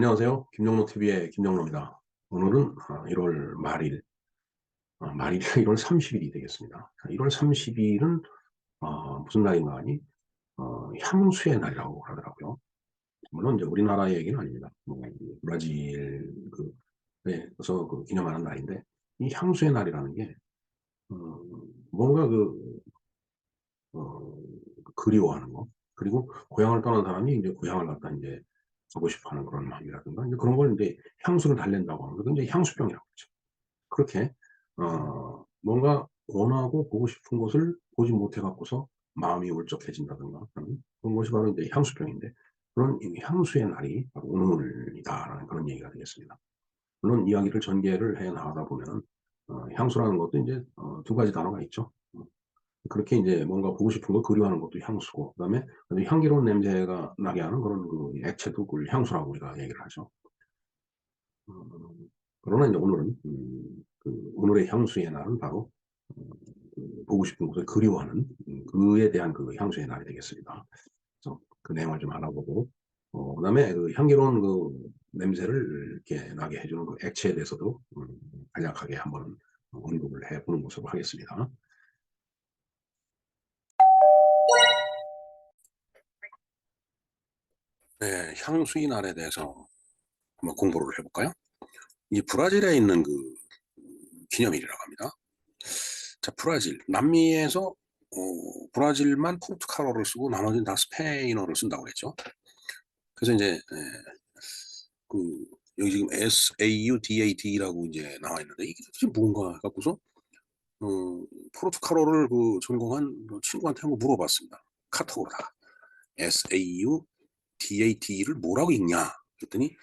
안녕하세요. 김정로 TV의 김정로입니다. 오늘은 1월 말일, 말일이 1월 30일이 되겠습니다. 1월 30일은 무슨 날인가 하니 향수의 날이라고 하더라고요. 물론 이제 우리나라의 얘기는 아닙니다. 브라질 그에서 기념하는 날인데, 이 향수의 날이라는 게 뭔가 어, 그리워하는 거, 그리고 고향을 떠난 사람이 이제 고향을 갖다 이제 가고 싶어 하는 그런 마음이라든가, 이제 그런 걸 이제 향수를 달랜다고 하는 거, 이제 향수병이라고 하죠. 그렇게, 뭔가 원하고 보고 싶은 것을 보지 못해 갖고서 마음이 울적해진다든가 하는 그런 것이 바로 이제 향수병인데, 그런 이 향수의 날이 바로 오늘이다라는 그런 얘기가 되겠습니다. 물론 이야기를 전개를 해 나가다 보면은, 향수라는 것도 이제, 두 가지 단어가 있죠. 그렇게 이제 뭔가 보고 싶은 거 그리워하는 것도 향수고, 그다음에 아주 향기로운 냄새가 나게 하는 그런 액체도 그걸 향수라고 우리가 얘기를 하죠. 그러나 이제 오늘은 오늘의 향수의 날은 바로 보고 싶은 것을 그리워하는 그에 대한 그 향수의 날이 되겠습니다. 그래서 그 내용을 좀 알아보고, 그다음에 그 향기로운 냄새를 이렇게 나게 해주는 그 액체에 대해서도 간략하게 한번 언급을 해보는 것으로 하겠습니다. 네, 향수의 날에 대해서 한번 공부를 해볼까요? 이 브라질에 있는 기념일이라고 합니다. 자, 브라질. 남미에서 브라질만 포르투갈어를 쓰고 나머지는 다 스페인어를 쓴다고 그랬죠. 그래서 이제 그 여기 지금 SAUDAD라고 이제 나와 있는데 이게 도대체 뭔가 갖고서 포르투갈어를 전공한 친구한테 한번 물어봤습니다. 카톡으로다가 SAUDAD를 뭐라고 읽냐 그랬더니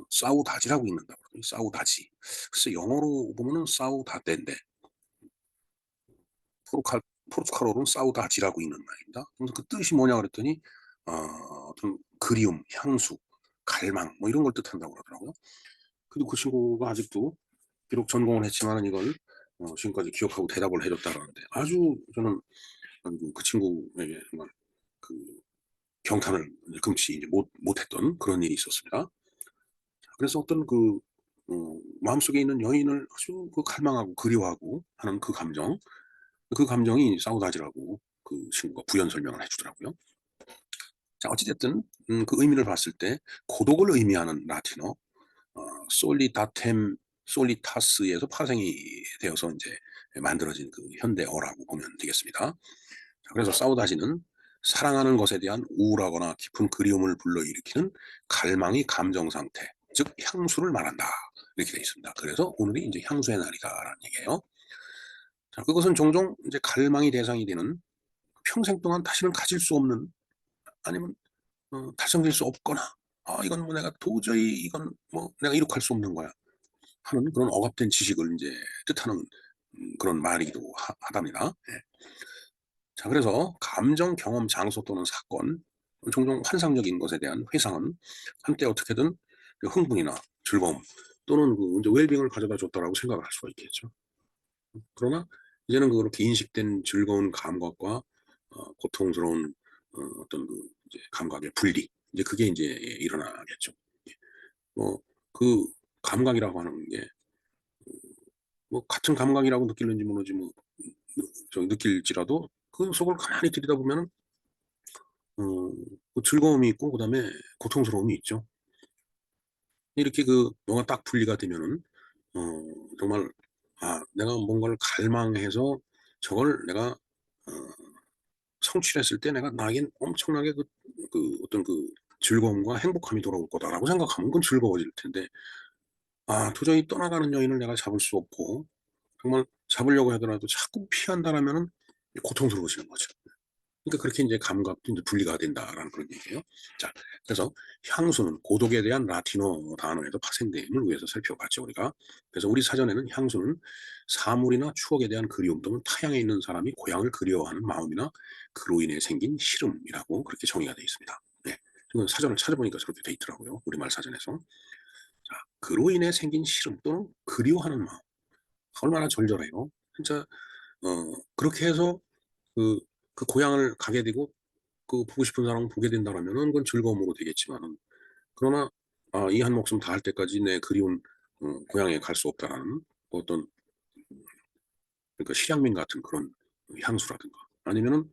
사우다지라고 읽는다고 그러더니 사우다지. 글쎄 영어로 보면은 사우다데인데 포르투갈어로는 사우다지라고 읽는 말입니다. 그래서 그 뜻이 뭐냐 그랬더니 어떤 그리움, 향수, 갈망 뭐 이런 걸 뜻한다고 그러더라고요. 그리고 그 친구가 아직도 비록 전공을 했지만은 이걸 지금까지 기억하고 대답을 해줬다 그러는데 아주 저는 그 친구에게 정말 그 경탄을 금치 이제 못했던 그런 일이 있었습니다. 그래서 어떤 마음속에 있는 여인을 아주 갈망하고 그리워하고 하는 그 감정이 사우다지라고 그 친구가 부연 설명을 해주더라고요. 자, 어찌됐든 그 의미를 봤을 때 고독을 의미하는 라틴어 솔리다템 솔리타스에서 파생이 되어서 이제 만들어진 그 현대어라고 보면 되겠습니다. 자, 그래서 사우다지는 사랑하는 것에 대한 우울하거나 깊은 그리움을 불러일으키는 갈망의 감정 상태, 즉 향수를 말한다. 이렇게 되어 있습니다. 그래서 오늘이 이제 향수의 날이다라는 얘기예요. 자, 그것은 종종 이제 갈망의 대상이 되는 평생 동안 다시는 가질 수 없는 아니면 달성될 수 없거나 이건 뭐 내가 도저히 이건 뭐 내가 이룩할 수 없는 거야 하는 그런 억압된 지식을 이제 뜻하는 그런 말이기도 하답니다. 예. 자, 그래서 감정, 경험, 장소 또는 사건, 종종 환상적인 것에 대한 회상은 한때 어떻게든 그 흥분이나 즐거움 또는 이제 웰빙을 가져다 줬다라고 생각을 할 수가 있겠죠. 그러나 이제는 그렇게 인식된 즐거운 감각과 고통스러운 어떤 이제 감각의 분리, 이제 그게 이제 일어나겠죠. 예. 그 감각이라고 하는 게 같은 감각이라고 느낄는지 모르지 느낄지라도 그 속을 가만히 들여다보면 그 즐거움이 있고 그다음에 고통스러움이 있죠. 이렇게 뭐가 딱 분리가 되면은 어 정말 내가 뭔가를 갈망해서 저걸 내가 성취했을 때 내가 나에겐 엄청나게 어떤 즐거움과 행복함이 돌아올 거다라고 생각하면 그건 즐거워질 텐데 도저히 떠나가는 여인을 내가 잡을 수 없고 정말 잡으려고 하더라도 자꾸 피한다라면은 고통스러워지는 거죠. 그러니까 그렇게 이제 감각도 이제 분리가 된다라는 그런 얘기예요. 자, 그래서 향수는 고독에 대한 라틴어 단어에서 파생됨을 위해서 살펴봤죠, 우리가. 그래서 우리 사전에는 향수는 사물이나 추억에 대한 그리움 또는 타향에 있는 사람이 고향을 그리워하는 마음이나 그로 인해 생긴 시름이라고 그렇게 정의가 되어 있습니다. 네. 사전을 찾아보니까 그렇게 되어 있더라고요. 우리말 사전에서. 자, 그로 인해 생긴 시름 또는 그리워하는 마음. 얼마나 절절해요. 진짜, 그렇게 해서 그, 그 고향을 가게 되고 보고 싶은 사람을 보게 된다라면은 그건 즐거움으로 되겠지만은 그러나 이 한 목숨 다할 때까지 내 그리운 고향에 갈 수 없다라는 어떤 그러니까 실향민 같은 그런 향수라든가 아니면은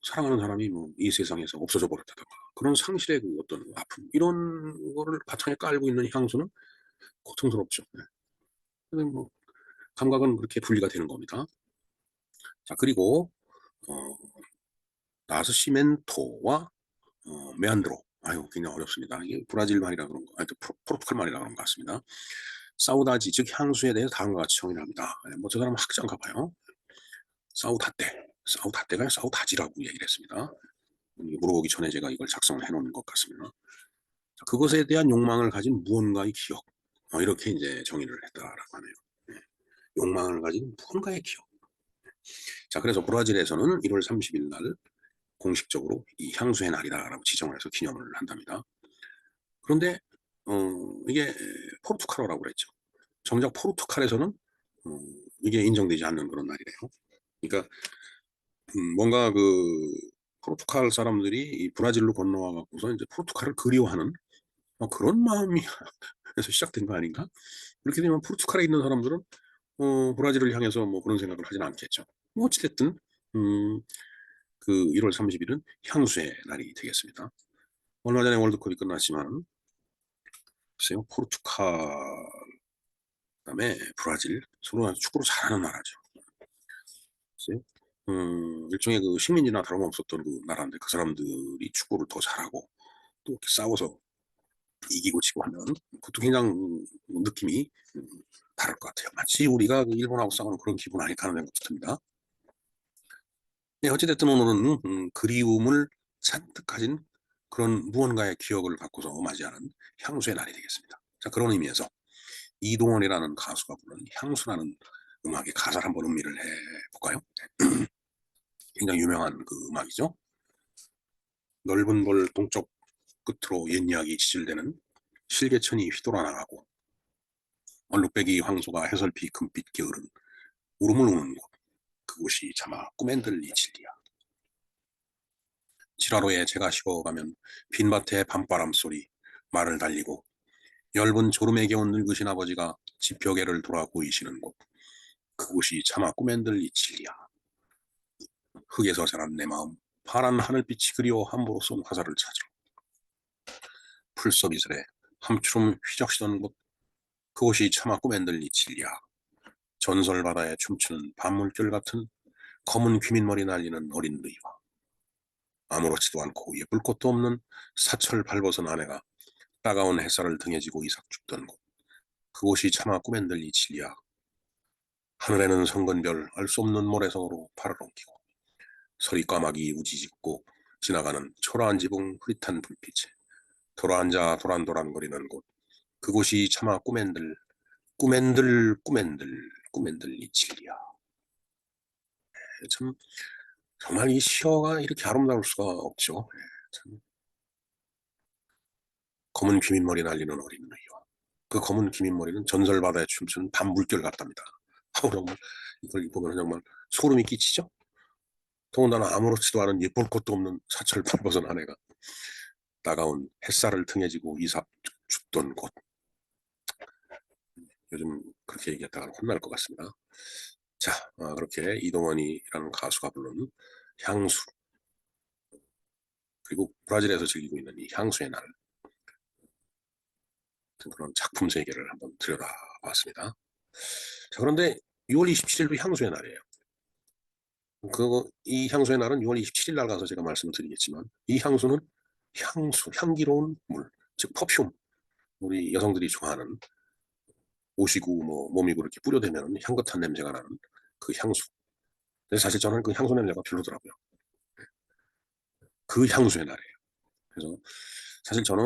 사랑하는 사람이 뭐 이 세상에서 없어져 버렸다든가 그런 상실의 그 어떤 아픔 이런 거를 바탕에 깔고 있는 향수는 고통스럽죠. 네. 근데 뭐 감각은 그렇게 분리가 되는 겁니다. 자 그리고 어 나스시멘토와 메안드로 굉장히 어렵습니다. 이게 브라질 말이라 그런 거 하여튼 포르투갈 말이라 그런 것 같습니다. 사우다지 즉 향수에 대해서 다음과 같이 정의를 합니다. 뭐 저 사람은 학자인가 봐요. 사우다떼가 아니라 사우다지라고 얘기를 했습니다. 물어보기 전에 제가 이걸 작성을 해 놓은 것 같습니다. 자, 그것에 대한 욕망을 가진 무언가의 기억 이렇게 이제 정의를 했다라고 하네요. 네. 욕망을 가진 무언가의 기억. 자 그래서 브라질에서는 1월 30일 날 공식적으로 이 향수의 날이다라고 지정을 해서 기념을 한답니다. 그런데 이게 포르투갈어라고 그랬죠. 정작 포르투갈에서는 이게 인정되지 않는 그런 날이래요. 그러니까 뭔가 그 포르투갈 사람들이 이 브라질로 건너와 갖고서 이제 포르투갈을 그리워하는 그런 마음이 에서 시작된 거 아닌가? 그렇게 되면 포르투갈에 있는 사람들은 브라질을 향해서 뭐 그런 생각을 하지는 않겠죠. 뭐 어찌 됐든 그 1월 30일은 향수의 날이 되겠습니다. 얼마 전에 월드컵이 끝났지만 글쎄요 포르투갈 그다음에 브라질 서로 축구를 잘하는 나라죠. 글쎄요. 일종의 그 식민지나 다름없었던 그 나라인데 그 사람들이 축구를 더 잘하고 또 이렇게 싸워서 이기고 지고 하면 그것도 굉장히 느낌이 다를 것 같아요. 마치 우리가 그 일본하고 싸우는 그런 기분 아닐까 하는 생각도 듭니다. 네, 어찌됐든 오늘은 그리움을 잔뜩 가진 그런 무언가의 기억을 갖고서 맞이하는 향수의 날이 되겠습니다. 자, 그런 의미에서 이동원이라는 가수가 부른 향수라는 음악의 가사를 한번 음미를 해볼까요? 굉장히 유명한 그 음악이죠. 넓은 벌 동쪽 끝으로 옛 이야기 지질대는 실개천이 휘돌아 나가고 얼룩배기 황소가 해설피 금빛 게으른 울음을 우는 곳 그곳이 차마 꿈엔들리 진리야. 지라로에 제가 식어가면 빈밭에 밤바람 소리 말을 달리고 엷은 졸음에 겨운 늙으신 아버지가 집 벽에를 돌아 보이시는 곳 그곳이 차마 꿈엔들리 진리야. 흙에서 자란 내 마음 파란 하늘빛이 그리워 함부로 쏜 화살을 찾으러 풀섭이슬에 함추름 휘적시던 곳 그곳이 차마 꿈엔들리 진리야. 전설 바다에 춤추는 밤물결 같은 검은 귀민머리 날리는 어린 누이와 아무렇지도 않고 예쁠 것도 없는 사철 발벗은 아내가 따가운 햇살을 등에 지고 이삭 죽던 곳 그곳이 차마 꿈엔들리 진리야. 하늘에는 성근별 알 수 없는 모래성으로 팔을 엉키고 서리까마귀 우지짓고 지나가는 초라한 지붕 흐릿한 불빛에 돌아앉아 도란도란거리는 곳 그곳이 차마 꿈엔들리 진리야. 참 정말 이 시어가 이렇게 아름다울 수가 없죠. 참 검은 귀민머리 날리는 어린 누이와 그 검은 귀민머리는 전설바다에 춤추는 밤물결 같답니다. 정말 이걸 보면 정말 소름이 끼치죠. 더군다나 아무렇지도 않은 예쁠 것도 없는 사철 발벗은 아내가 따가운 햇살을 등에 지고 이삭 죽던 곳 요즘 그렇게 얘기했다가 혼날 것 같습니다. 자 그렇게 이동원이라는 가수가 부른 향수 그리고 브라질에서 즐기고 있는 이 향수의 날 그런 작품 세계를 한번 들여다봤습니다. 자, 그런데 6월 27일도 향수의 날이에요. 이 향수의 날은 6월 27일 날 가서 제가 말씀을 드리겠지만 이 향수는 향기로운 물, 즉 퍼퓸, 우리 여성들이 좋아하는 옷이고 뭐 몸이고 이렇게 뿌려대면 향긋한 냄새가 나는 그 향수. 근데 사실 저는 그 향수 냄새가 별로더라고요. 그 향수의 날이에요. 그래서 사실 저는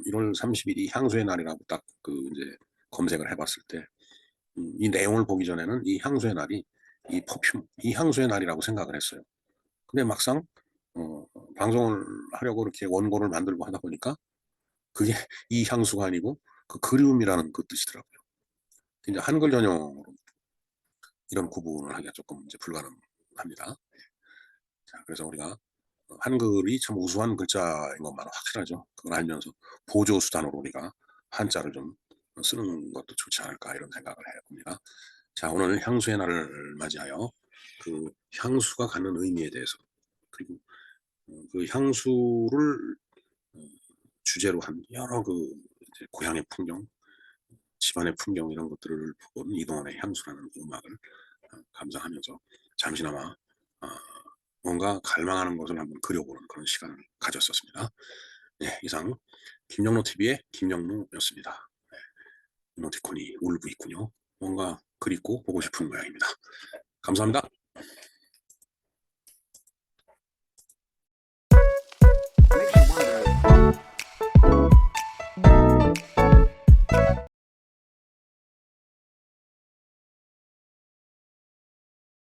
1월 30일이 향수의 날이라고 딱 그 이제 검색을 해봤을 때 이 내용을 보기 전에는 이 향수의 날이 이 퍼퓸, 이 향수의 날이라고 생각을 했어요. 근데 막상 어, 방송을 하려고 이렇게 원고를 만들고 하다 보니까 그게 이 향수가 아니고 그 그리움이라는 그 뜻이더라고요. 이제 한글 전용으로 이런 구분을 하기가 조금 이제 불가능합니다. 자, 그래서 우리가 한글이 참 우수한 글자인 것만 확실하죠. 그걸 알면서 보조 수단으로 우리가 한자를 좀 쓰는 것도 좋지 않을까 이런 생각을 해 봅니다. 자, 오늘 향수의 날을 맞이하여 그 향수가 갖는 의미에 대해서, 그리고 그 향수를 어 주제로 한 여러 그 이제 고향의 풍경, 집안의 풍경 이런 것들을 보고는 이동원의 향수라는 음악을 감상하면서 잠시나마 뭔가 갈망하는 것을 한번 그려보는 그런 시간을 가졌었습니다. 네, 이상 김영로 TV의 김영로였습니다. 네, 이모티콘이 울고 있군요. 뭔가 그립고 보고 싶은 모양입니다. 감사합니다.